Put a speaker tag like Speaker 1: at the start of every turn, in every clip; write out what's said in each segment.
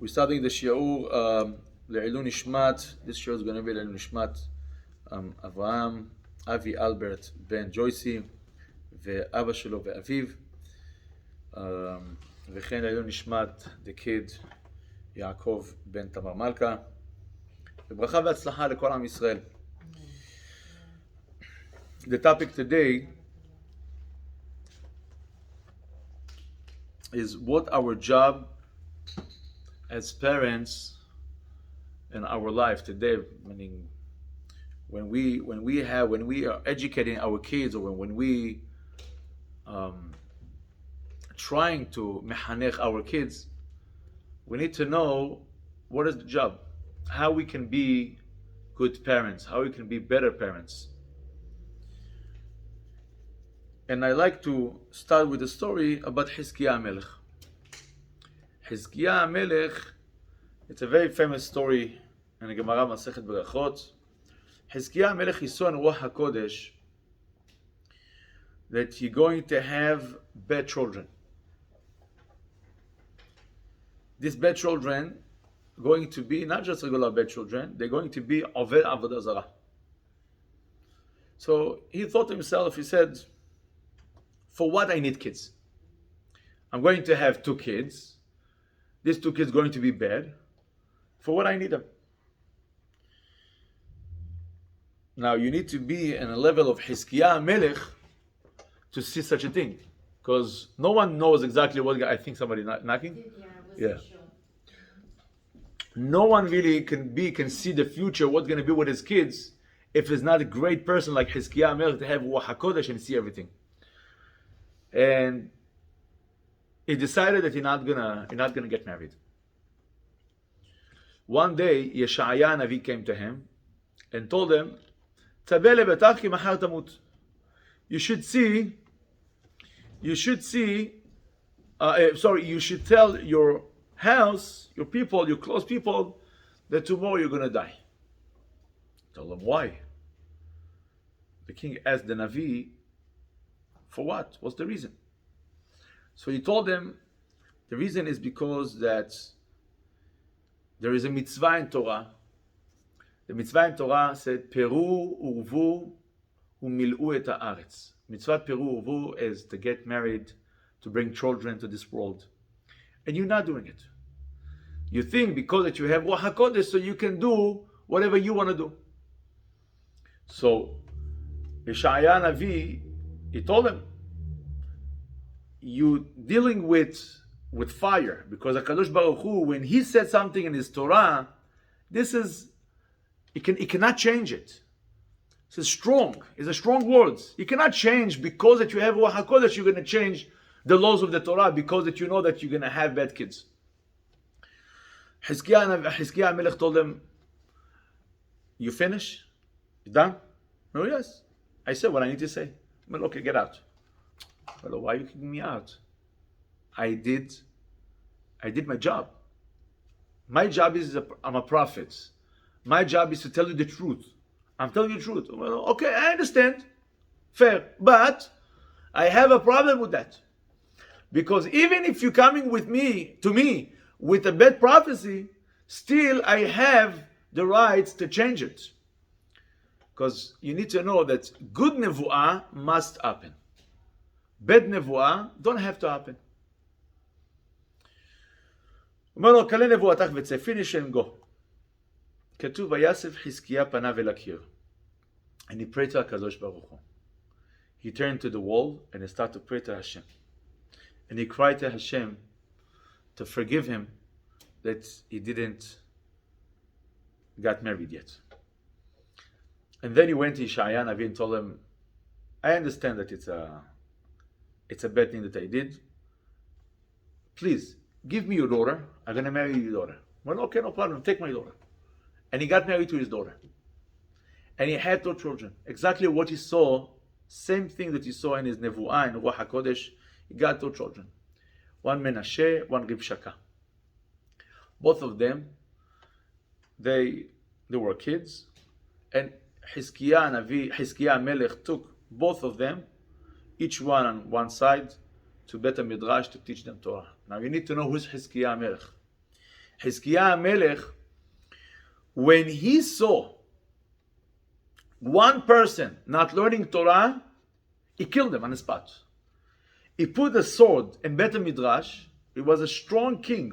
Speaker 1: We're starting the shiur Le'ilun Nishmat. This shiur is going to be Le'ilun Nishmat Avraham, Avi Albert Ben Joycey, ואבא שלו ואביו, וכן לעילוי נשמת the kid יעקב בן תמר מלכה, וברכה והצלחה לכל עם ישראל. The topic today is what our job as parents in our life today, meaning when we are educating our kids, or when we trying to mehanech our kids, we need to know what is the job, how we can be good parents, how we can be better parents. And I like to start with a story about Hizkiah HaMelech. Hizkiah HaMelech, it's a very famous story in the Gemara Masechet Berachot. Hizkiah HaMelech, he saw in Ruach HaKodesh that he's going to have bad children. These bad children are going to be not just regular bad children, they're going to be Oved Avodah Zarah. So he thought to himself, he said, for what I need kids? I'm going to have 2 kids. These 2 kids are going to be bad. For what I need them? Now you need to be in a level of Hizkiah HaMelech to see such a thing, because no one knows exactly what. I think somebody knocking. Yeah. No one really can see the future, what's going to be with his kids, if there's not a great person like Hizkiah HaMelech to have Ruach HaKodesh and see everything. And he decided that he's not gonna get married. One day, Yeshaya Navi came to him and told him, you should tell your house, your people, your close people, that tomorrow you're going to die. Tell them why. The king asked the Navi, for what? What's the reason? So he told them, the reason is because that there is a mitzvah in Torah. The mitzvah in Torah said, Peru urvu umil'u et haaretz. Mitzvah Peru urvu is to get married, to bring children to this world. And you're not doing it. You think because that you have Ruach HaKodesh, so you can do whatever you want to do. So, Yeshaya Navi, he told him, you dealing with fire, because HaKadosh Baruch Hu, when he said something in his Torah, this is, he cannot change it. It's strong. It's a strong words. You cannot change because that you have Ruach HaKodesh, you're going to change the laws of the Torah because that you know that you're going to have bad kids. Hizkiah HaMelech told him, you finish? You done? No, yes. I said what I need to say. Well, okay, get out. Well, why are you kicking me out? I did my job. My job is, I'm a prophet. My job is to tell you the truth. I'm telling you the truth. Well, okay, I understand. Fair. But I have a problem with that. Because even if you're coming to me with a bad prophecy, still I have the rights to change it. Because you need to know that good nevuah must happen. Bad nevuah don't have to happen. אומר לו, כלה נבואתך וצא, finish and go. כתוב, ויסף חזקיה פניו אל הקיר. And he prayed to HaKadosh Baruch Hu. He turned to the wall and he started to pray to Hashem. And he cried to Hashem to forgive him that he didn't get married yet. And then he went to Yeshaya Navi and told him, I understand that it's a bad thing that I did. Please, give me your daughter. I'm going to marry your daughter. Well, okay, no problem. Take my daughter. And he got married to his daughter. And he had 2 children. Exactly what he saw, same thing that he saw in his Nevuah, in Ruach HaKodesh. He got 2 children. One Menashe, one Rivshaka. Both of them, they were kids. And Hizkiah HaMelech took both of them, each one on one side, to Bet HaMidrash to teach them Torah. Now you need to know who's Hizkiah HaMelech. Hizkiah HaMelech, when he saw one person not learning Torah, he killed him on the spot. He put a sword in Bet HaMidrash. He was a strong king.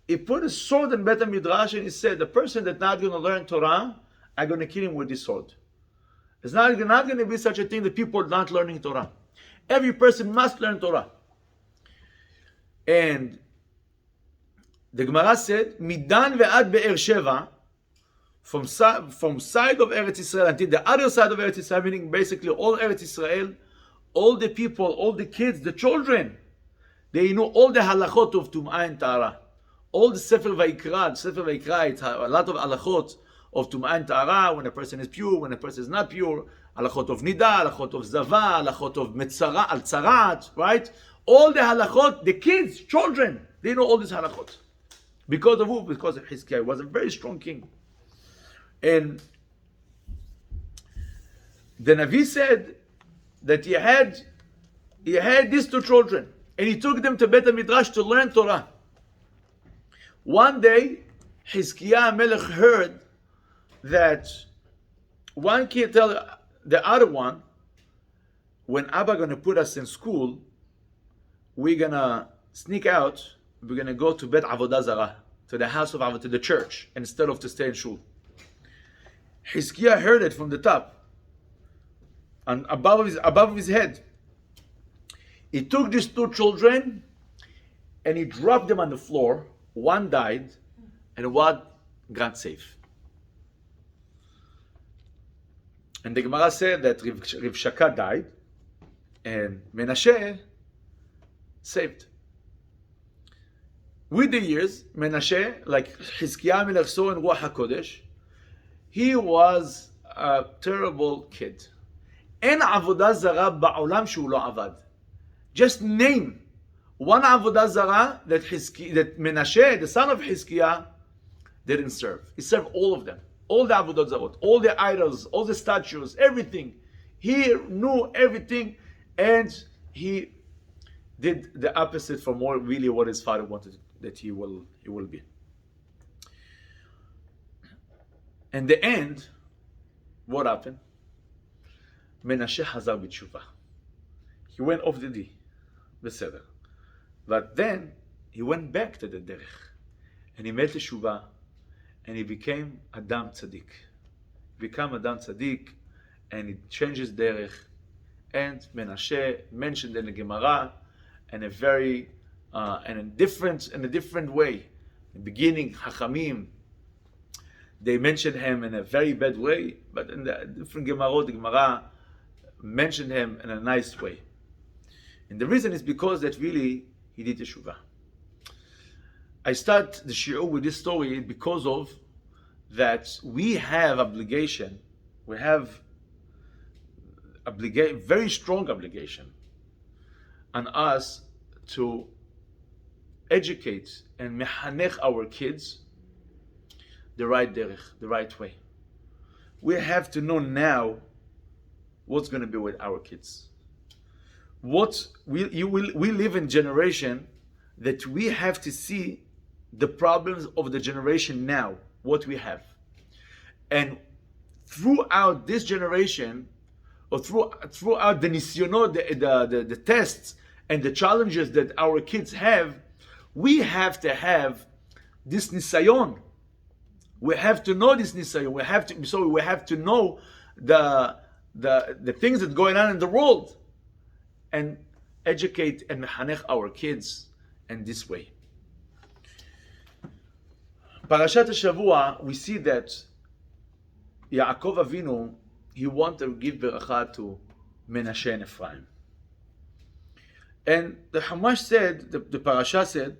Speaker 1: He put a sword in Bet HaMidrash and he said, the person that's not going to learn Torah, I'm going to kill him with this sword. It's not going to be such a thing that people are not learning Torah. Every person must learn Torah. And the Gemara said, Midan ve'ad Be'er Sheva, from side of Eretz Israel until the other side of Eretz Israel, meaning basically all Eretz Israel, all the people, all the kids, the children, they know all the halachot of Tum'ah and Ta'ara. All the Sefer Vayikra, it's a lot of halachot of Tum'ah and Ta'ara, when a person is pure, when a person is not pure, halachot of Nida, halachot of Zava, halachot of Metzara, Al Tzarat, right? All the halachot, the kids, children, they know all these halachot. Because of who? Because of Hizkiah. He was a very strong king. And the Navi said that he had these two children, and he took them to Bet HaMidrash to learn Torah. One day, Hizkiah HaMelech heard that one kid tell the other one, when Abba gonna put us in school, we're gonna sneak out, we're gonna go to Bet Avodah Zarah, to the house of Avodah, to the church, instead of to stay in shul. Hizkiah heard it from the top, and above his head. He took these two children and he dropped them on the floor. One died and one got safe. And the Gemara said that Rivshaka died and Menashe saved. With the years, Menashe, like Hizkiah HaMelech saw in Ruach HaKodesh, he was a terrible kid. En avodah zara ba'olam shu lo avad. Just name one avodah zara that Menashe, the son of Hizkiah, didn't serve. He served all of them. All the avodah zarot, all the idols, all the statues, everything. He knew everything, and he did the opposite from what his father wanted that he will be. In the end, what happened? Menashe hazar b'tshuva. He went off the D, בסדר. But then he went back to the derech, and he made teshuva, and he became Adam Tzaddik. And he changed his derech. And Menashe mentioned in the Gemara, in a very, in a different way. In the beginning, Hachamim, they mentioned him in a very bad way, but in the different Gemarot, the Gemara mentioned him in a nice way. And the reason is because that really he did Teshuvah. I start the shiur with this story because of that we have obligation, very strong obligation on us to educate and mehanech our kids the right derech, the right way. We have to know now what's going to be with our kids. We live in a generation that we have to see the problems of the generation now, what we have. And throughout this generation, or throughout the nisyonot, the tests and the challenges that our kids have, we have to have this nisayon. We have to know this nisayon. We have to know the things that are going on in the world, and educate and mechanech our kids in this way. Parashat Shavua, we see that Yaakov Avinu, he wanted to give beracha to Menashe and Ephraim. And the Chumash said, the parasha said,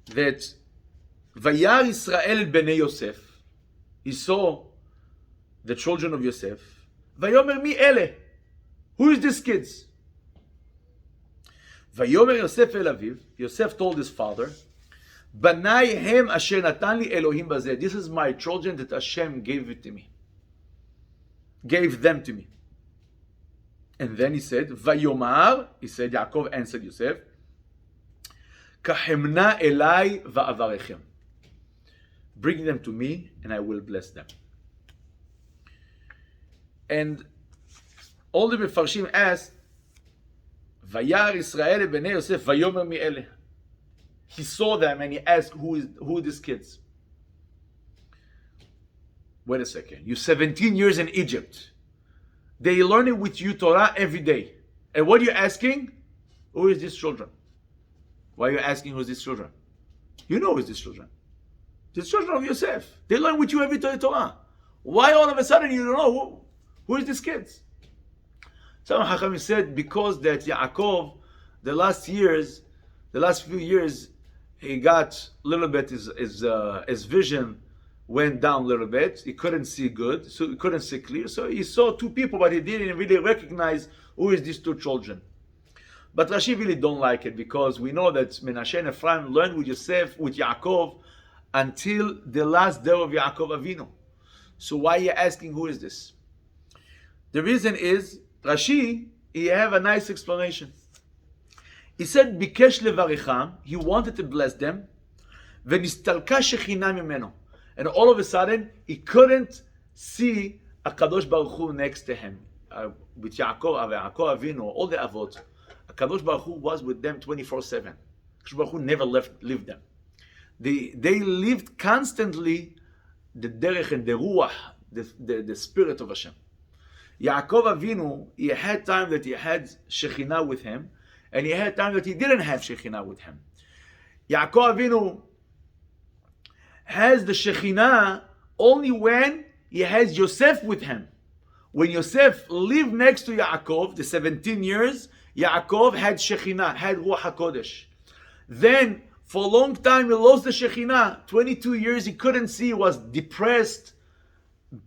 Speaker 1: that Vayar Israel bnei Yosef, he saw the children of Yosef. Vayomer mi ele, who is these kids? Vayomer Yosef el aviv, Yosef told his father, Banai hem asher natan li Elohim bazeh. This is my children that Hashem gave them to me. And then he said, Vayomar, he said, Yaakov answered Yosef, kahemna elai va'avarechem. Bring them to me, and I will bless them. And all the Mefarshim ask, Vayar Israel b'nei Yosef vayomer mi'eleh. He saw them and he asked, who are these kids? Wait a second. You're 17 years in Egypt. They learning with you Torah every day. And what are you asking? Who is these children? Why are you asking who is these children? You know who is these children. These children of Yosef. They learn with you every day Torah. Why all of a sudden you don't know who is these kids? Some Hachamim said because that Yaakov, the last few years, he got a little bit, his vision went down a little bit. He couldn't see good, so he couldn't see clear. So he saw two people, but he didn't really recognize who is these two children. But Rashi really don't like it because we know that Menashe and Ephraim learned with Yosef, with Yaakov, until the last day of Yaakov Avinu. So why are you asking who is this? The reason is, Rashi, he have a nice explanation. He said, Bikesh levarecham, he wanted to bless them, v'nistalka shechina mimeno. And all of a sudden, he couldn't see a Kadosh Baruch Hu next to him. With Yaakov Avinu, all the Avot, a Kadosh Baruch Hu was with them 24/7. Kadosh Baruch Hu never left them. They lived constantly the derech and the ruach, the spirit of Hashem. Yaakov Avinu, he had time that he had Shekhinah with him, and he had time that he didn't have Shekhinah with him. Yaakov Avinu has the Shekhinah only when he has Yosef with him. When Yosef lived next to Yaakov, the 17 years, Yaakov had Shekhinah, had Ruach HaKodesh. Then, for a long time, he lost the Shekhinah. 22 years he couldn't see, was depressed,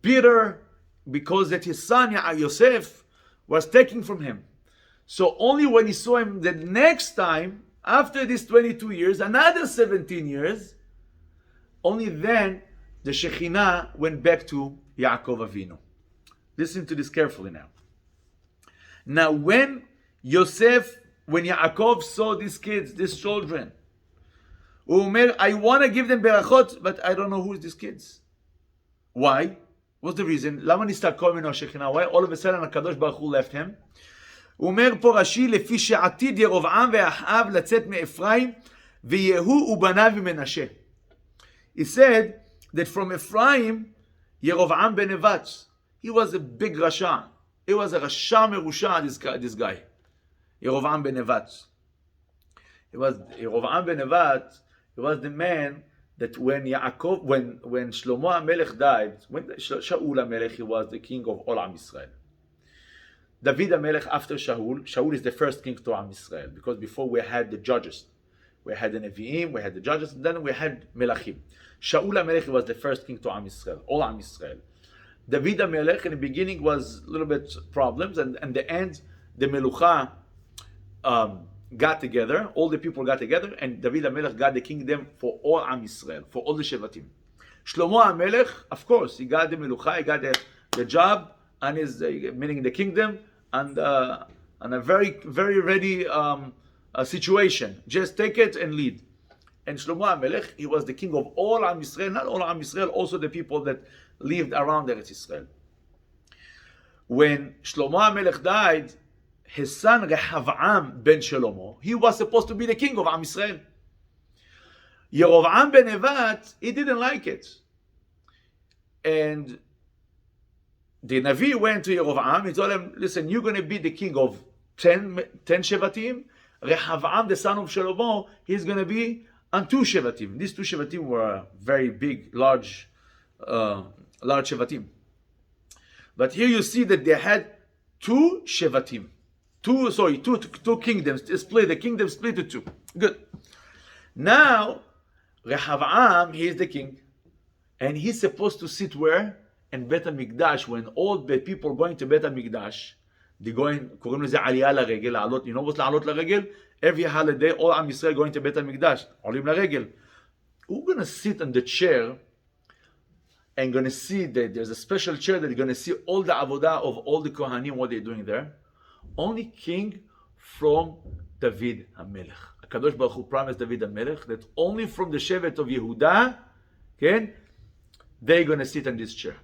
Speaker 1: bitter, because that his son Yosef was taken from him. So only when he saw him the next time, after these 22 years, another 17 years, only then the Shekhinah went back to Yaakov Avinu. Listen to this carefully now. Now when Yaakov saw these kids, these children, I want to give them berachot, but I don't know who is these kids. Why? What's the reason? למה נסתלקו ממנו השכינה? Why all of a sudden הקדוש ברוך הוא left him? הוא אומר פה רש"י, לפי שעתיד ירבעם ואחאב לצאת מאפרים, ויהוא ובניו ממנשה. He said that from Ephraim, Yerovam ben Nevat, he was a big Rasha. He was a Rasha Merusha, this guy. Yerovam ben Nevat. Yerovam ben Nevat, he was the man that when Shlomo HaMelech died, when Shaul HaMelech, he was the king of all Am Yisrael. David HaMelech after Shaul is the first king to Am Yisrael, because before we had the judges. We had the Nevi'im, we had the judges, and then we had Melachim. Shaul HaMelech was the first king to Am Yisrael, all Am Yisrael. David HaMelech in the beginning was a little bit problems, and in the end, the Melucha got together, all the people got together, and David HaMelech got the kingdom for all Am Yisrael, for all the Shevatim. Shlomo HaMelech, of course, he got the Melucha, he got the job, and his meaning the kingdom, and a very, very ready situation. Just take it and lead. And Shlomo HaMelech, he was the king of all Am Yisrael, not all Am Yisrael, also the people that lived around Eretz Yisrael. When Shlomo HaMelech died, his son Rehavam ben Shlomo, he was supposed to be the king of Am Yisrael. Yerovam ben Nevat, he didn't like it. And the Navi went to Yerovam, he told him, listen, you're going to be the king of 10 Shevatim. Rehavam, the son of Shlomo, he's going to be on 2 Shevatim. These 2 Shevatim were very big, large Shevatim. But here you see that they had 2 Shevatim. Two kingdoms. The kingdom split to 2. Good. Now, Rehavam, he is the king. And he's supposed to sit where? In Bet HaMikdash, when all the people going to Bet HaMikdash, they going, קוראים לזה עלייה לרגל, לעלות, you know what's לעלות לרגל? Every holiday, all עם ישראל going to בית המקדש, עולים לרגל. Who's going to sit on the chair and going to see that there's a special chair that you're going to see all the avodah of all the Kohanim, what they're doing there? Only king from David HaMelech, HaKadosh Baruch Hu promised David HaMelech that only from the Shevet of Yehuda, okay, they're going to sit on this chair.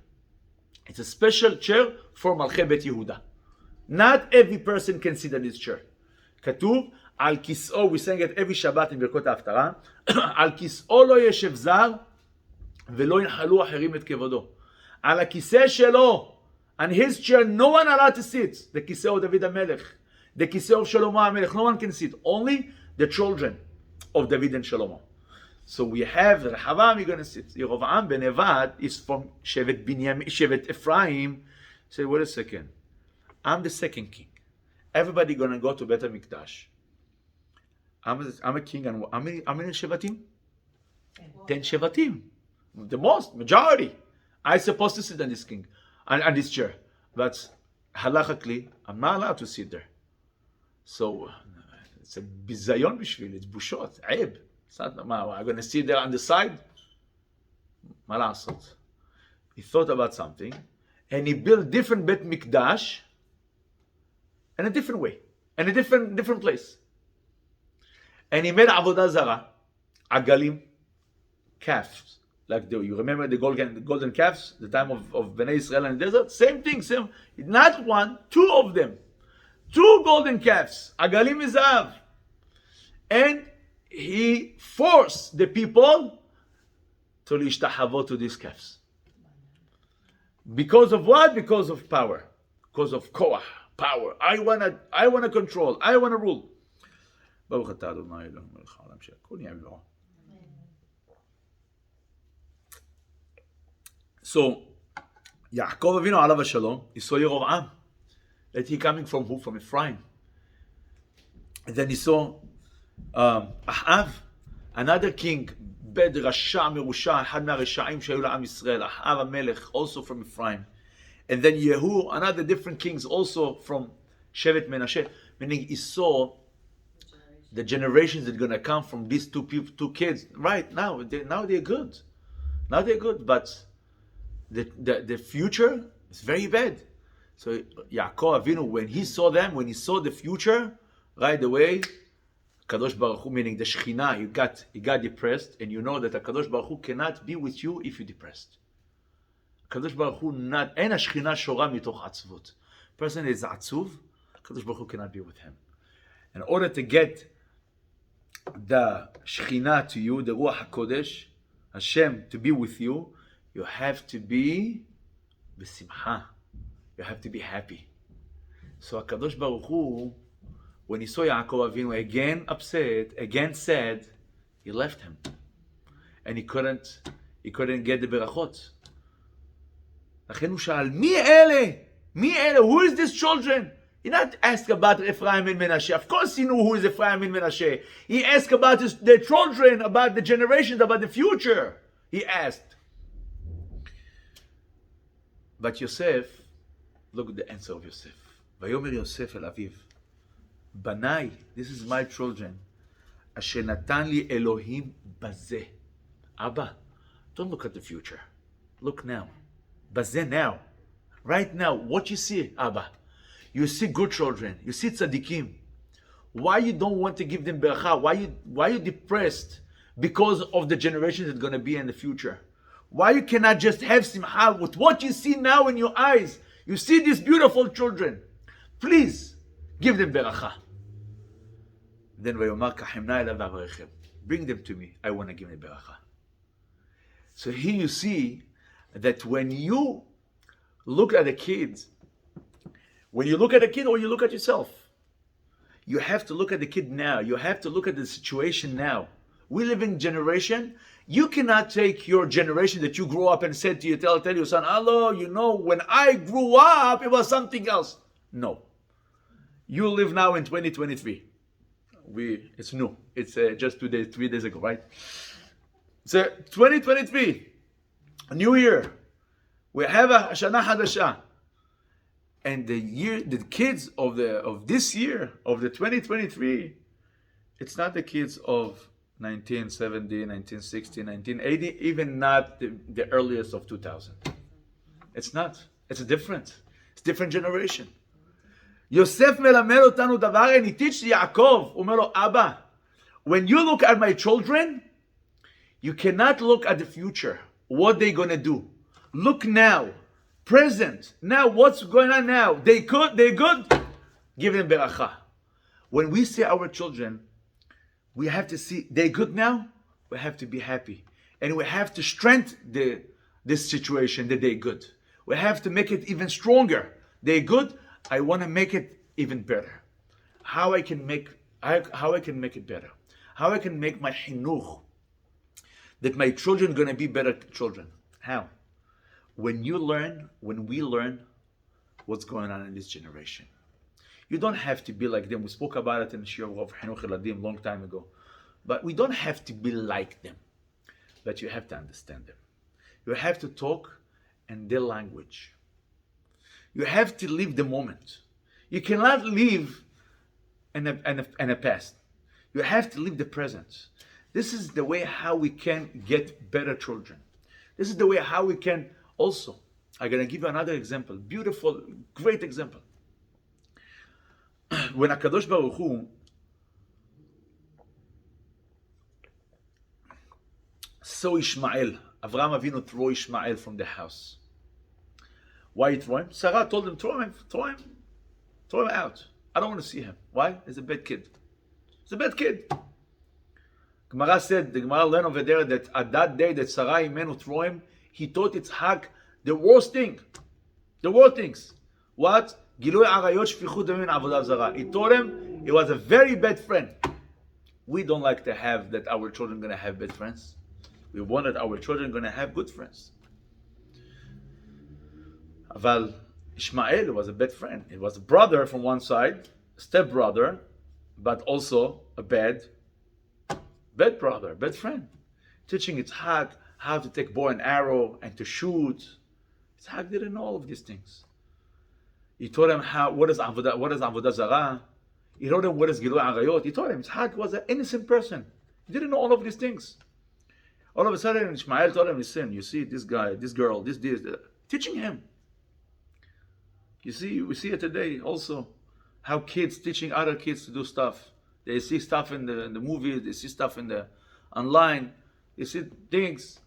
Speaker 1: It's a special chair for Malchei Bet Yehuda. Not every person can sit on this chair. כתוב, על כיסאו, we sang it every Shabbat in ברכות ההפטרה, על כיסאו לא ישב זר, ולא ינחלו אחרים את כבודו. על הכיסא שלו, on his chair, no one allowed to sit. The כיסא of David HaMelech, the כיסא of Shlomo HaMelech, no one can sit. Only the children of David and Shlomo. So we have Rehavam, you're going to sit. Yerovam ben Nevat is from Shevet Binyamin, Shevet Ephraim. Say, wait a second. I'm the second king. Everybody going to go to Bet HaMikdash. I'm a king, and how many Shevatim? 10 Shevatim. The most, majority. I'm supposed to sit on this king, on this chair. But halachically, I'm not allowed to sit there. So it's a bizayon bishvil, it's bushot, aib. It's not, I'm going to sit there on the side. מה לעשות? He thought about something, and he built different Bet Mikdash in a different way, in a different place. And he made avodah zara, agalim, calves. Like you remember the golden calves, the time of Bnei Israel in the desert? Same thing, same. Not one, two of them. Two golden calves, agalim mizav. And he forced the people to lishtahavot to these calves. Because of what? Because of power. Because of koach, power. I wanna control. I wanna rule. ברוך אתה אדוני אלוהינו מלך העולם שהכל נהיה בדברו. So, Yaakov Avinu alav hashalom, he saw Yerovam, that he coming from who? From Ephraim. And then he saw Ahav, another king, Bed Rasha Merusha, אחד מהרשעים שהיו לעם ישראל, Ahav HaMelech, also from Ephraim. And then Yehu, another different kings, also from Shevet Menashe, meaning he saw the generations that are going to come from these two kids. Right now they're good. Now they're good, but the future is very bad. So Yaakov Avinu, when he saw them, when he saw the future, right away, Kadosh Baruch Hu, meaning the Shekhinah, he got depressed, and you know that Kadosh Baruch Hu cannot be with you if you're depressed. Kadosh Baruch Hu not, אין השכינה שורה מתוך עצבות. Person is עצוב, Kadosh Baruch Hu cannot be with him. In order to get the Shekhinah to you, the Ruach HaKodesh, Hashem, to be with you, you have to be b'simcha. You have to be happy. So HaKadosh Baruch Hu, when he saw Yaakov Avinu again upset, again sad, he left him. And he couldn't get the berachot. לכן הוא שאל, מי אלה? מי אלה? Who is these children? He not asked about Ephraim and Menashe. Of course he knew who is Ephraim and Menashe. He asked about the children, about the generations, about the future. He asked. But Yosef, look at the answer of Yosef. ויאמר יוסף אל אביו, בניי, this is my children, אשר נתן לי אלוהים בזה. Abba, don't look at the future. Look now. בזה now. Right now, what you see, Abba? You see good children. You see tzaddikim. Why you don't want to give them beracha? Why you depressed because of the generations that's going to be in the future? Why you cannot just have simcha with what you see now in your eyes? You see these beautiful children. Please, give them beracha. Then vayomar kahemna elav v'avarechem. Bring them to me. I want to give them beracha. So here you see that when you look at a kid, when you look at a kid or you look at yourself, you have to look at the kid now. You have to look at the situation now. We live in generation. You cannot take your generation that you grew up and said to you, tell your son, hello, you know, when I grew up, it was something else. No. You live now in 2023. It's new. It's just 3 days ago, right? So 2023, a new year. We have a Shana Hadasha. And the kids of this year, of the 2023, it's not the kids of 1970, 1960, 1980, even not the earliest of 2000. It's not. It's different. It's different generation. יוסף מלמד אותנו דבר, and he teaches Yaakov, הוא אומר לו, אבא, when you look at my children, you cannot look at the future, what they're going to do. Look now, present. Now, what's going on now? They're good. Give them beracha. When we see our children, we have to see they're good now. We have to be happy. And we have to strengthen this situation that they're good. We have to make it even stronger. They're good. I want to make it even better. How I can make it better. How I can make my hinuch, that my children are going to be better children. How? When we learn what's going on in this generation. You don't have to be like them. We spoke about it in the Shiur of Hinuch Yeladim long time ago. But we don't have to be like them. But you have to understand them. You have to talk in their language. You have to live the moment. You cannot live in the past. You have to live the present. This is the way how we can get better children. This is the way how we can also. I'm going to give you another example. Beautiful, great example. When HaKadosh Baruch Hu saw Ishmael, Avraham Avinu throw Ishmael from the house. Why he throw him? Sarah told him, throw him out. I don't want to see him. Why? He's a bad kid. He's a bad kid. Gemara said, the Gemara learned over there that at that day that Sarah Imenu throw him, he taught Yitzhak the worst thing. The worst things. What? Gilui arayot shfichut damim avodah zara. He taught him he was a very bad friend. We don't like to have that our children are going to have bad friends. We wanted our children going to have good friends. Aval Ishmael was a bad friend. He was a brother from one side, step brother, but also a bad brother, bad friend. Teaching Yitzhak how to take bow and arrow and to shoot. Yitzhak didn't know all of these things. He taught him what is avodah zarah. He taught him what is gilui arayot. He taught him Yitzhak was an innocent person. He didn't know all of these things. All of a sudden, Ishmael told him, listen, you see this guy, this girl, this, teaching him. You see, we see it today also, how kids teaching other kids to do stuff. They see stuff in the movies, they see stuff in the online, they see things,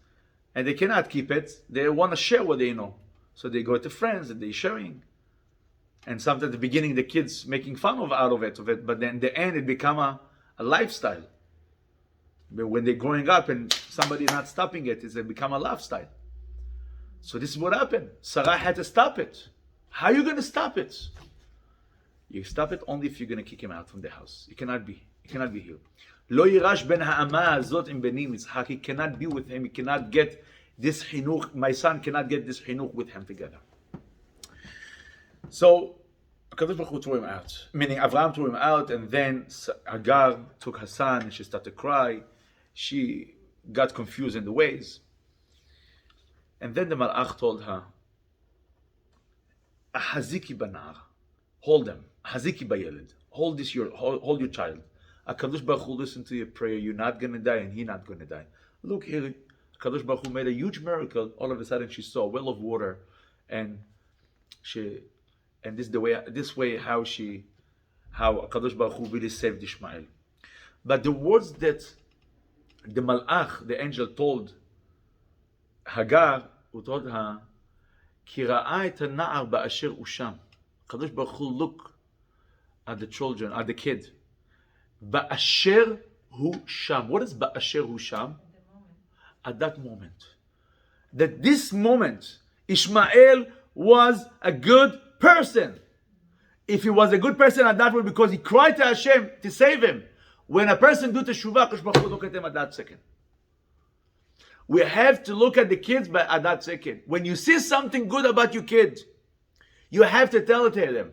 Speaker 1: and they cannot keep it. They want to share what they know. So they go to friends and they're sharing. And sometimes at the beginning the kids making fun out of it, but then in the end it become a lifestyle. But when they're growing up and somebody not stopping it, it's become a lifestyle. So this is what happened. Sarah had to stop it. How are you going to stop it? You stop it only if you're going to kick him out from the house. It cannot be here. Lo yirash ben ha'ama azot im benim Yitzhak. He cannot be with him. He cannot get this hinuch. My son cannot get this hinuch with him together. So HaKadosh Baruch Hu threw him out. Meaning Avraham threw him out, and then Hagar took her son and she started to cry. She got confused in the ways. And then the Malach told her, Ahaziki banar, hold them. Ahaziki bayeled, hold your child. HaKadosh Baruch Hu listen to your prayer. You're not going to die, and he's not going to die. Look here, HaKadosh Baruch Hu made a huge miracle. All of a sudden, she saw a well of water, and this way how HaKadosh Baruch Hu really saved Ishmael. But the words that the Malach, the angel, told Hagar, who told her, Ki ra'a et ha'na'ar ba'asher usham. HaKadosh Baruch Hu look at the children, at the kid. Ba'asher hu sham. What is ba'asher hu sham? At that moment. That this moment, Ishmael was a good person. If he was a good person at that moment, because he cried to Hashem to save him. When a person do teshuvah, HaKadosh Baruch Hu look at him at that second. We have to look at the kids at that second. When you see something good about your kid, you have to tell it to them.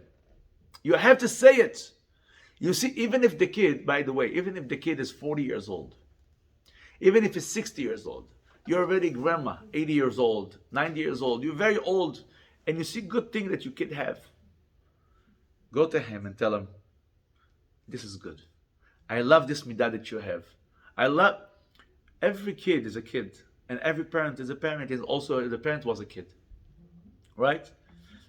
Speaker 1: You have to say it. You see, even if the kid, by the way, even if the kid is 40 years old, even if he's 60 years old, you're already grandma, 80 years old, 90 years old, you're very old, and you see good thing that your kid have. Go to him and tell him, this is good. I love this midah that you have. Every kid is a kid, and every parent is a parent. Is also the parent was a kid, right?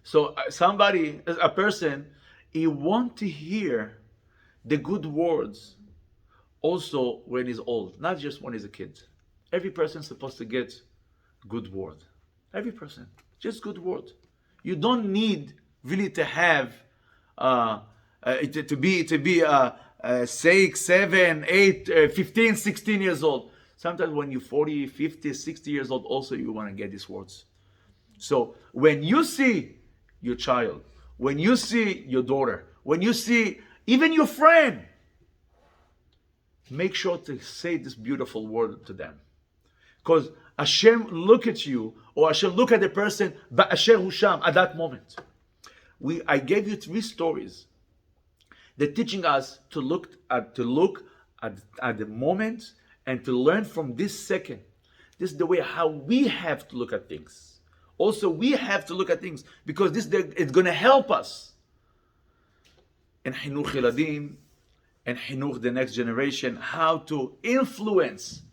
Speaker 1: So a person, he want to hear the good words also when he's old, not just when he's a kid. Every person is supposed to get good word. Every person, just good word. You don't need really to have to be 6, 7, 8, 15, 16 years old. Sometimes when you're 40, 50, 60 years old, also you want to get these words. So when you see your child, when you see your daughter, when you see even your friend, make sure to say this beautiful word to them. Because Hashem look at you, or Hashem look at the person, Ba'asher Husham, at that moment. I gave you 3 stories. They're teaching us to look at the moment and to learn from this second. This is the way how we have to look at things. Also, we have to look at things because it's going to help us in Hinuch Yeladim and Hinuch the next generation, how to influence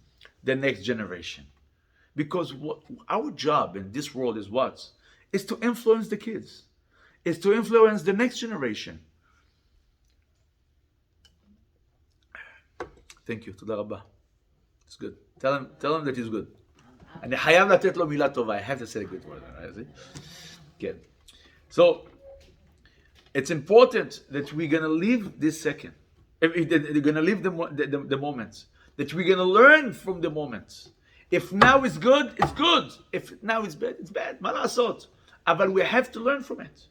Speaker 1: the next generation. Because our job in this world is what? Is to influence the kids. Is to influence the next generation. Thank you. תודה רבה. It's good. Tell him that he's good. אני חייב לתת לו מילה טובה. I have to say a good word. Right? Good. So, it's important that we're going to live this second. We're going to live the moments. That we're going to learn from the moments. If now it's good, it's good. If now it's bad, it's bad. מה לעשות? אבל we have to learn from it.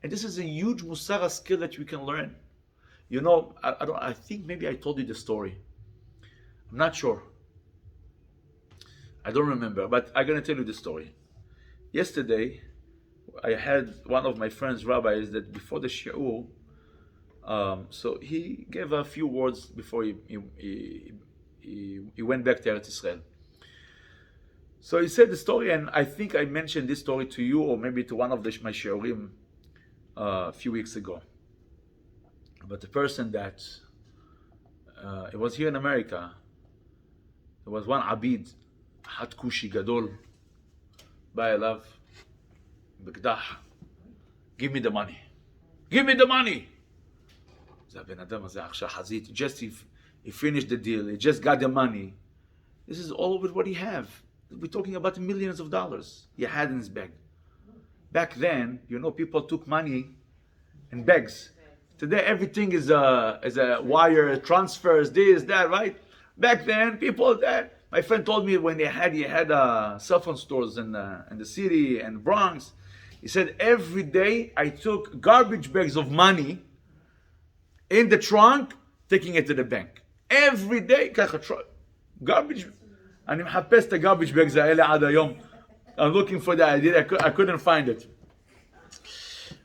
Speaker 1: And this is a huge musar skill that we can learn. You know, I think maybe I told you the story. I'm not sure. I don't remember, but I'm going to tell you the story. Yesterday, I had one of my friends, rabbis, that before the shiur, so he gave a few words before he went back to Eretz Israel. So he said the story, and I think I mentioned this story to you, or maybe to one of my shiurim a few weeks ago. But the person that it was here in America, there was one abid, had kushi gadol, בא אליו, בקדח, give me the money, give me the money. זה הבן אדם הזה עכשיו חזית, he finished the deal, he just got the money. This is all of it what he have. We're talking about millions of dollars he had in his bag. Back then, you know, people took money in bags. Today, everything is a wire transfers, this, that, right? Back then, people that my friend told me when he had cell phone stores in the city and Bronx. He said every day I took garbage bags of money in the trunk, taking it to the bank. Every day, garbage. אני מחפש את הגarbage bags האלה עד היום. I'm looking for that. I couldn't find it.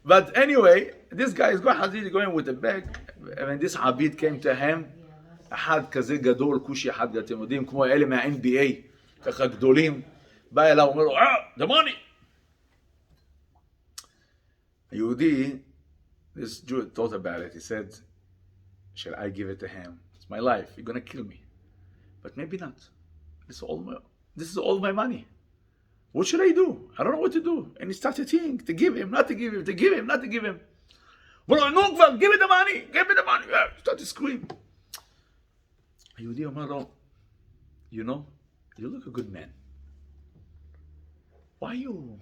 Speaker 1: But anyway, this guy is going with the bag, and when this abid came to him, אחד כזה גדול, כושי אחד, אתם יודעים, כמו אלה מה-NBA, ככה גדולים, בא אליו, אומר לו, the money! היהודי, this Jew thought about it, he said, shall I give it to him? It's my life, you're gonna kill me. But maybe not. This is all my money. What should I do? I don't know what to do. And he started to think, to give him, not to give him, to give him, not to give him. Well, no, give me the money, give me the money. He started to scream. היהודי אומר לו, you know, you look a good man. Why you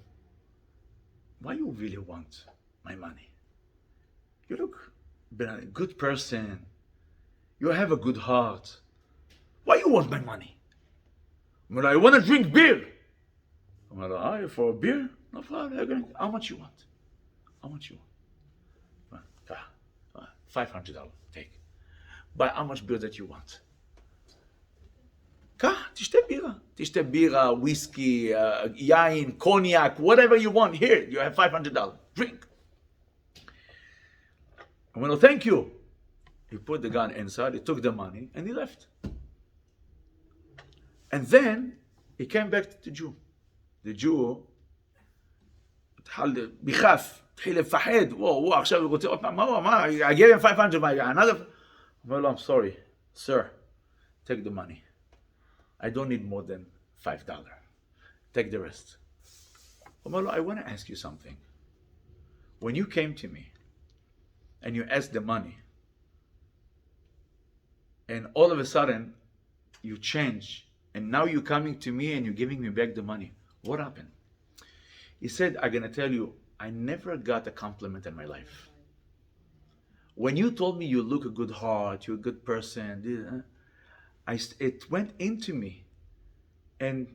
Speaker 1: really want my money? You look a good person. You have a good heart. Why you want my money? I want to drink beer. I'm like, for a beer? No problem. How much you want? How much you want? $500. Take. Buy how much beer that you want. תשתה בירה, whiskey, יין, cognac, whatever you want. Here, you have $500. Drink. I'm going to thank you. He put the gun inside, he took the money, and he left. And then, he came back to the Jew. The Jew, ביחף, התחיל לפחד. וואו, עכשיו הוא רוצה עוד פעם, I gave him 500, another. אומר לו, I'm sorry, sir, take the money. I don't need more than $5. Take the rest. Omalo, I want to ask you something. When you came to me and you asked the money, and all of a sudden you change, and now you're coming to me and you're giving me back the money. What happened? He said, I'm gonna tell you, I never got a compliment in my life. When you told me you look a good heart, you're a good person, it went into me, and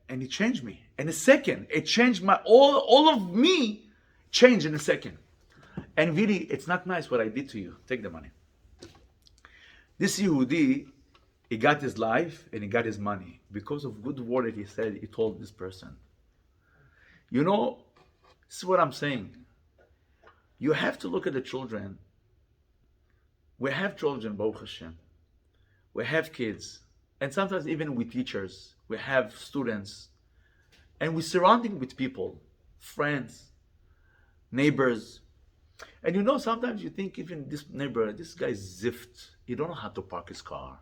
Speaker 1: it changed me in a second. It changed my all of me changed in a second. And really, it's not nice what I did to you. Take the money. This Yehudi, he got his life and he got his money because of good word that he said, he told this person. You know, this is what I'm saying. You have to look at the children. We have children, Baruch Hashem. We have kids. And sometimes even with teachers, we have students. And we're surrounding with people, friends, neighbors. And you know, sometimes you think even this neighbor, this guy is zift. He don't know how to park his car.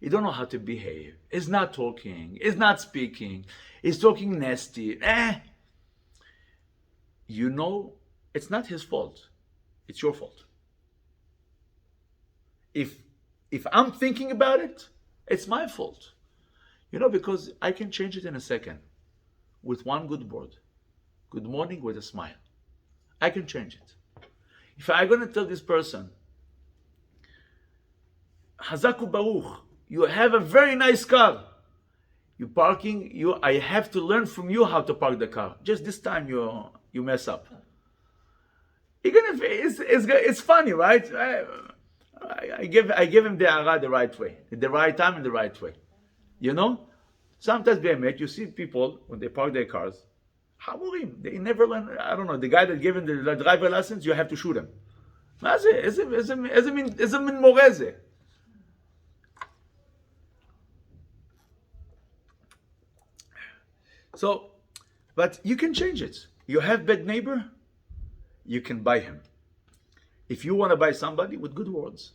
Speaker 1: He don't know how to behave. He's not talking. He's not speaking. He's talking nasty. You know, it's not his fault. It's your fault. If I'm thinking about it, it's my fault. You know, because I can change it in a second with one good word. Good morning with a smile. I can change it. If I'm going to tell this person, Hazaku Baruch, you have a very nice car. You parking, I have to learn from you how to park the car. Just this time you mess up. It's funny, right? I give him the ara the right way, at the right time and the right way. You know, sometimes you see people when they park their cars. They never learn. I don't know. The guy that gave him the driver license, you have to shoot him. מה זה? איזה מין מורה זה? So, but you can change it. You have bad neighbor, you can buy him. If you want to buy somebody, with good words.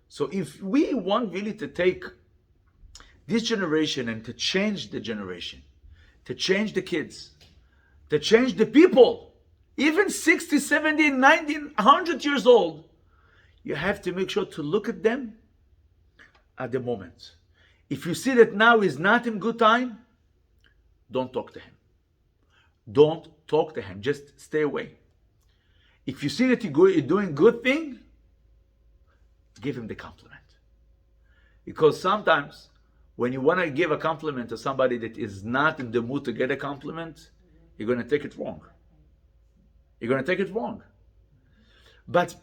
Speaker 1: So if we want really to take this generation and to change the generation, to change the kids, to change the people, even 60, 70, 90, 100 years old, you have to make sure to look at them at the moment. If you see that now is not in good time, don't talk to him. Don't talk to him. Just stay away. If you see that you're doing good thing, give him the compliment. Because sometimes when you want to give a compliment to somebody that is not in the mood to get a compliment, you're going to take it wrong. You're going to take it wrong. But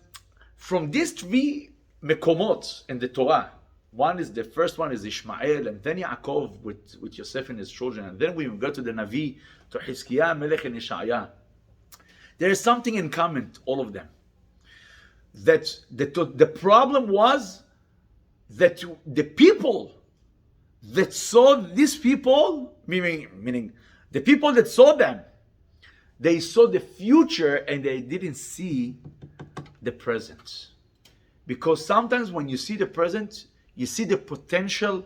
Speaker 1: from these three mekomot in the Torah, the first one is Ishmael, and then Yaakov with Yosef and his children, and then we go to the Navi, to Hizkiah, Melech, and Ishaya. There is something in common, all of them. That the problem was that the people that saw these people, meaning the people that saw them, they saw the future and they didn't see the present. Because sometimes when you see the present, you see the potential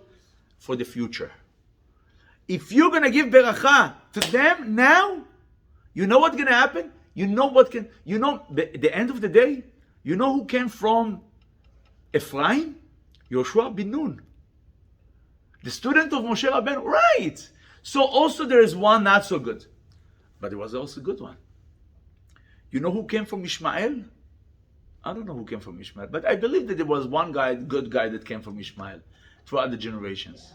Speaker 1: for the future. If you're going to give beracha to them now, you know what's going to happen? The end of the day, you know who came from Ephraim? Yoshua bin Nun. The student of Moshe Rabbeinu. Right. So also there is one not so good. But there was also a good one. You know who came from Ishmael? I don't know who came from Ishmael, but I believe that there was one good guy that came from Ishmael throughout the generations.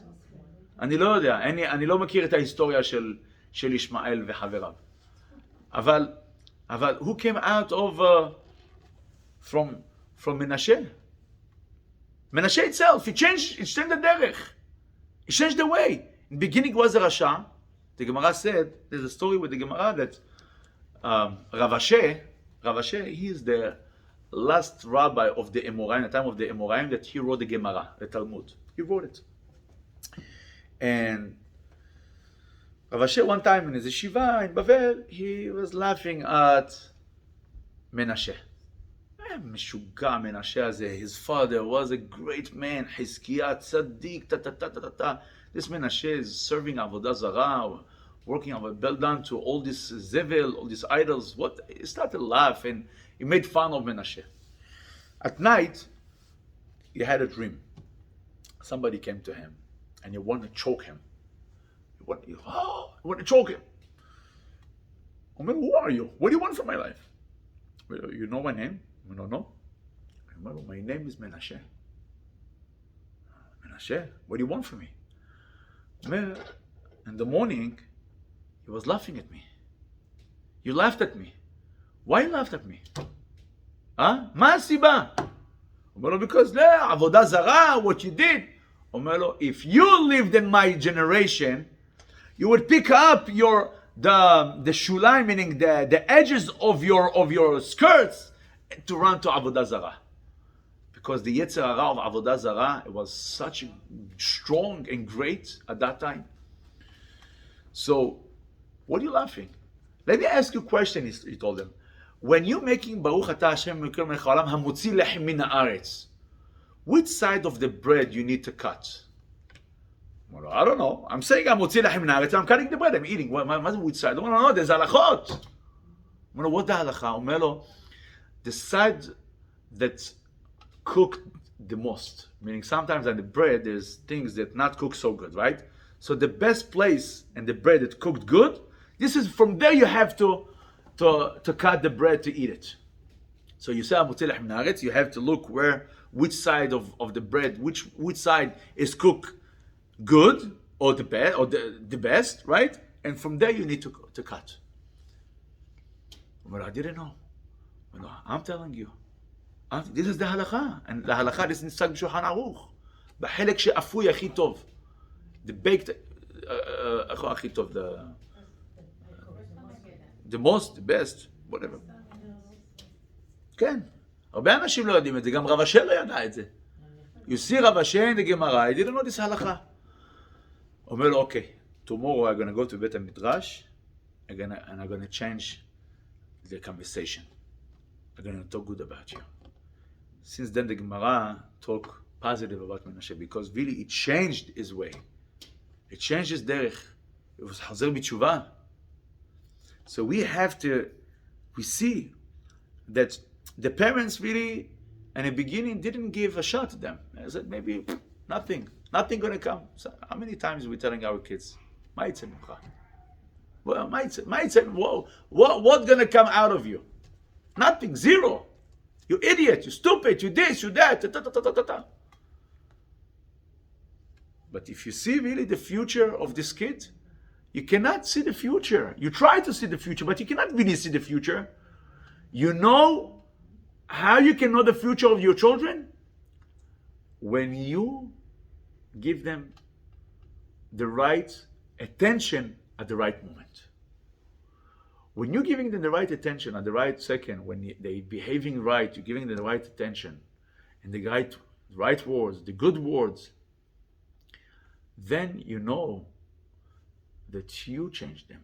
Speaker 1: אני לא יודע, אני לא מכיר את ההיסטוריה של ישמעאל וחבריו. אבל who came out of from Menashe? Menashe itself, he changed the derech. He changed the way. In the beginning was a Rasha. The Gemara said, there's a story with the Gemara that Rav Ashe, he is the last rabbi of the Amoraim, the time of the Amoraim, that he wrote the Gemara, the Talmud. He wrote it. And Rav Ashe one time in his yeshiva in Bavel, he was laughing at Menashe. משוגע Menashe הזה. His father was a great man, Hizkiah, tzaddik, This Menashe is serving Avodah Zarah, working on a bell down to all this zevel, all these idols. He started to laugh and he made fun of Menashe. At night, he had a dream. Somebody came to him and you want to choke him. You want to choke him. Who are you? What do you want from my life? You know my name? No. My name is Menashe. Menashe, what do you want from me? In the morning, he was laughing at me. You laughed at me. Why you laughed at me? מה הסיבה? אומר לו, because עבודה זרה, what you did. אומר לו, if you lived in my generation, you would pick up the shulaim, meaning the edges of your skirts, to run to avodah zara, because the yetzer hara of avodah zara, it was such strong and great at that time. So, what are you laughing? Let me ask you a question. He told them, when you're making Baruch Atah Hashem Elokeinu melech haolam hamotzi lechem min haaretz, which side of the bread you need to cut? Well, I don't know. I'm saying I'm motzi lechem min haaretz, I'm cutting the bread, I'm eating. Which side? No, there's halachot. What the halacha? The side that's cooked the most. Meaning sometimes on the bread there's things that not cooked so good, right? So the best place in the bread that cooked good, this is from there you have to cut the bread to eat it. So you say motzi lechem min haaretz, you have to look which side of the bread, which side is cooked good or the best, or the best, right? And from there you need to cut. But I didn't know. No, I'm telling you. This is the halacha. And the halacha is ניסג בשולחן ערוך. בחלק שאפוי הכי טוב. The baked, הכי טוב, the most, the best, whatever. כן. הרבה אנשים לא יודעים את זה. גם רב אשר לא ידע את זה. You see רב אשר in the Gemara, I didn't know this halacha. אומר לו, okay, tomorrow I'm going to go to בית המדרש, and I'm going to change the conversation. I'm going to talk good about you. Since then the Gemara talk positive about Menashe, because really it changed his way. It changed his derech. It was חוזר בתשובה. So we see that the parents really, in the beginning, didn't give a shot to them. They said, maybe nothing going to come. So how many times are we telling our kids, what's going to come out of you? Nothing, zero. You idiot, you stupid, you this, you that, But if you see really the future of this kid, you cannot see the future. You try to see the future, but you cannot really see the future. You know how you can know the future of your children? When you give them the right attention at the right moment. When you're giving them the right attention at the right second, when they're behaving right, you're giving them the right attention, and the right words, the good words, then you know that you changed them.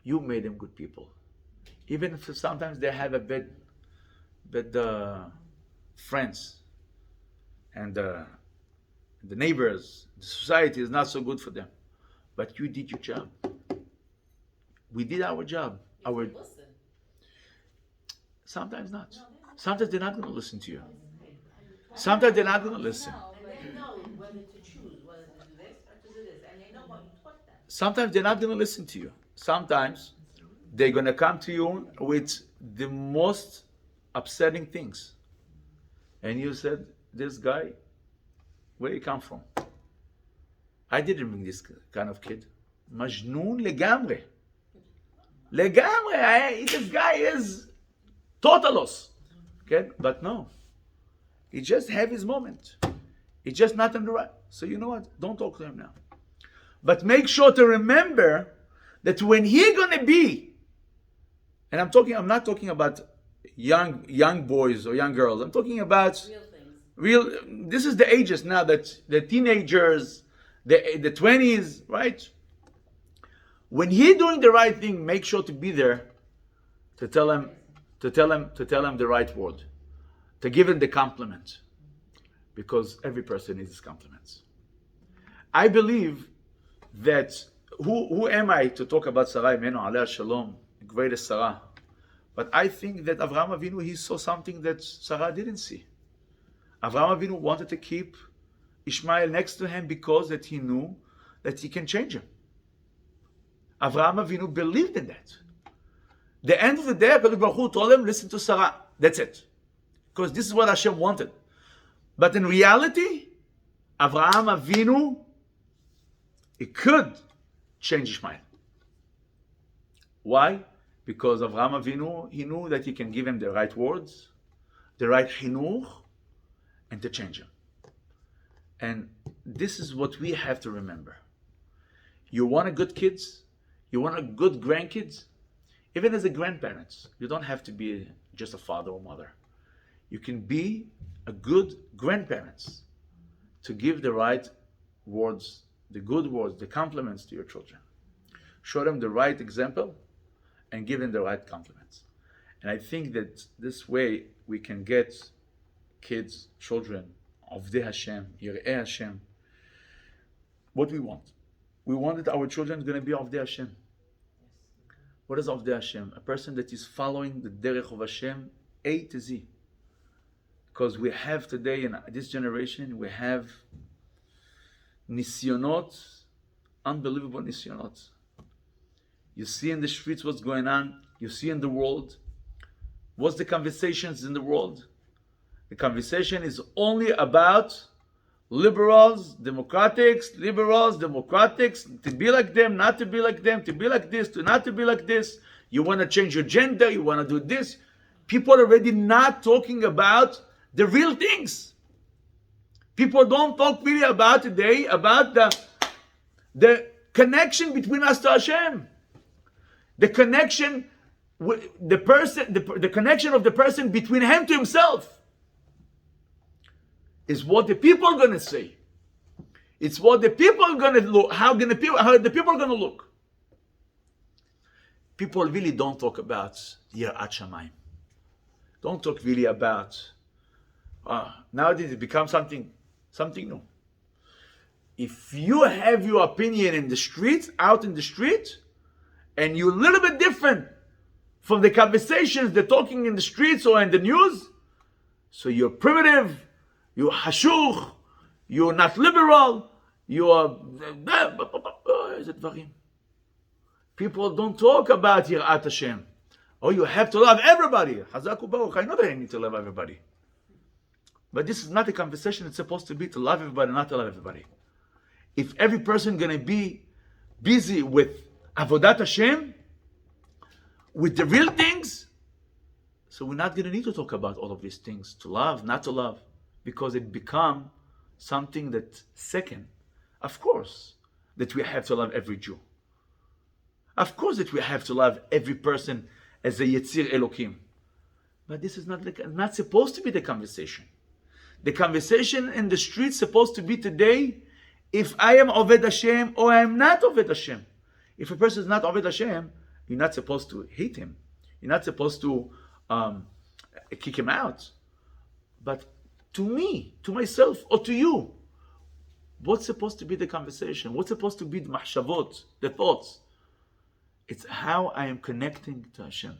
Speaker 1: You made them good people. Even if sometimes they have a bad friends, and the neighbors, the society is not so good for them. But you did your job. We did our job.
Speaker 2: Listen.
Speaker 1: Sometimes not. Sometimes they're not going to listen to you. Sometimes they're not going to listen.
Speaker 2: And they know whether to choose, whether to do this or to do this. And they know what you taught them.
Speaker 1: Sometimes they're not going to listen to you. Sometimes they're going to come to you with the most upsetting things. And you said, this guy, where you come from? I didn't bring this kind of kid. Majnoon legamre. Legamre. This guy is totalos. Okay? But no. He just have his moment. It's just not on the right. So you know what? Don't talk to him now. But make sure to remember that when he's gonna be, and I'm not talking about young boys or young girls. I'm talking about
Speaker 2: Real things.
Speaker 1: This is the ages now, that the teenagers, the 20s, right? When he's doing the right thing, make sure to be there to tell him the right word, to give him the compliment, because every person needs compliments. I believe that who am I to talk about Sarah Imenu Aleh Shalom, the greatest Sarah? But I think that Avraham Avinu, he saw something that Sarah didn't see. Avraham Avinu wanted to keep Ishmael next to him because that he knew that he can change him. Avraham Avinu believed in that. The end of the day, HaKadosh Baruch Hu told him, listen to Sarah. That's it. Because this is what Hashem wanted. But in reality, Avraham Avinu, he could change Ishmael. Why? Because Avraham Avinu, he knew that he can give him the right words, the right Hinuch, and to change him. And this is what we have to remember. You want a good kids, you want a good grandkids, even as a grandparents, you don't have to be just a father or mother. You can be a good grandparents to give the right words, the good words, the compliments to your children. Show them the right example and give them the right compliments. And I think that this way we can get kids, children, Avdei Hashem, Yirei Hashem, what we want. We want that our children are going to be Avdei Hashem. What is Avdei Hashem? A person that is following the derech of Hashem A to Z. Because we have today, in this generation, we have nisyonot, unbelievable nisyonot. You see in the streets what's going on. You see in the world. What's the conversations in the world? The conversation is only about liberals, democrats, to be like them, not to be like them, to be like this, to not to be like this. You want to change your gender, you want to do this. People are already not talking about the real things. People don't talk really about today about the connection between us to Hashem. The connection with the person, the connection of the person between him to himself is what the people are going to say. It's what the people are going to look, how the people are going to look. People really don't talk about Yirat Shamayim. Don't talk really about nowadays it becomes something new. If you have your opinion in the street, out in the street, and you're a little bit different from the conversations they're talking in the streets or in the news, so you're primitive, you're hashuch, you're not liberal, you're... People don't talk about Yirat Hashem. Oh, you have to love everybody. Chazak u'baruch. I know that I need to love everybody. But this is not a conversation it's supposed to be to love everybody, not to love everybody. If every person going to be busy with Avodat Hashem, with the real things, so we're not going to need to talk about all of these things, to love, not to love, because it become something that second. Of course, that we have to love every Jew. Of course that we have to love every person as a Yetzir Elokim. But this is not supposed to be the conversation. The conversation in the street is supposed to be today, if I am Oved Hashem or I am not Oved Hashem. If a person is not Oved Hashem, you're not supposed to hate him. You're not supposed to kick him out. But to me, to myself, or to you, what's supposed to be the conversation? What's supposed to be the mahshavot, the thoughts? It's how I am connecting to Hashem.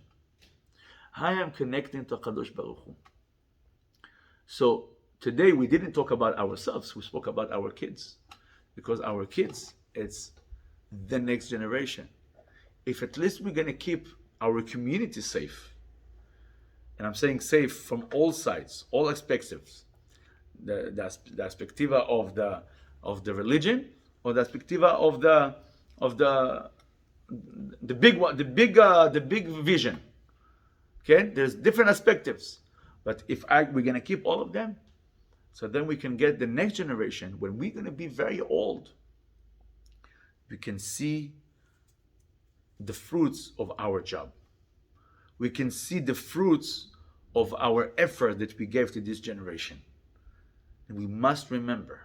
Speaker 1: How I am connecting to Kadosh Baruch Hu. So today we didn't talk about ourselves, we spoke about our kids. Because our kids, it's the next generation. If at least we're going to keep our community safe, and I'm saying safe from all sides, all perspectives, the perspectiva of the religion, or the perspectiva of the big one, the big vision. Okay, there's different perspectives, but if we're going to keep all of them, so then we can get the next generation. When we're going to be very old, we can see the fruits of our job. We can see the fruits of our effort that we gave to this generation. And we must remember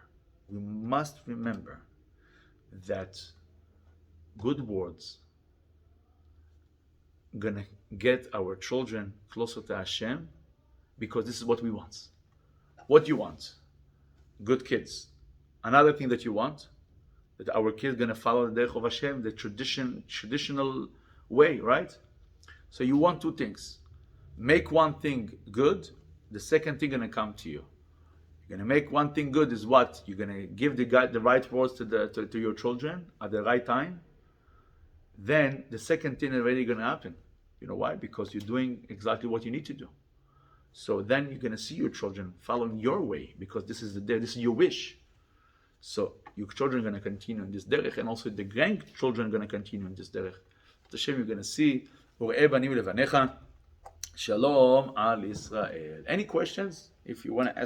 Speaker 1: that good words are going to get our children closer to Hashem, because this is what we want. What do you want? Good kids. Another thing that you want, that our kids are going to follow the derech of Hashem, the traditional way, right? So you want two things. Make one thing good, the second thing going to come to you. You're gonna make one thing good is what? You're gonna give the right words to your children at the right time. Then the second thing already gonna happen. You know why? Because you're doing exactly what you need to do. So then you're gonna see your children following your way because this is your wish. So your children are gonna continue in this derech, and also the grandchildren are gonna continue in this derech. Hashem, you're gonna see. Shalom al Israel. Any questions? If you want to ask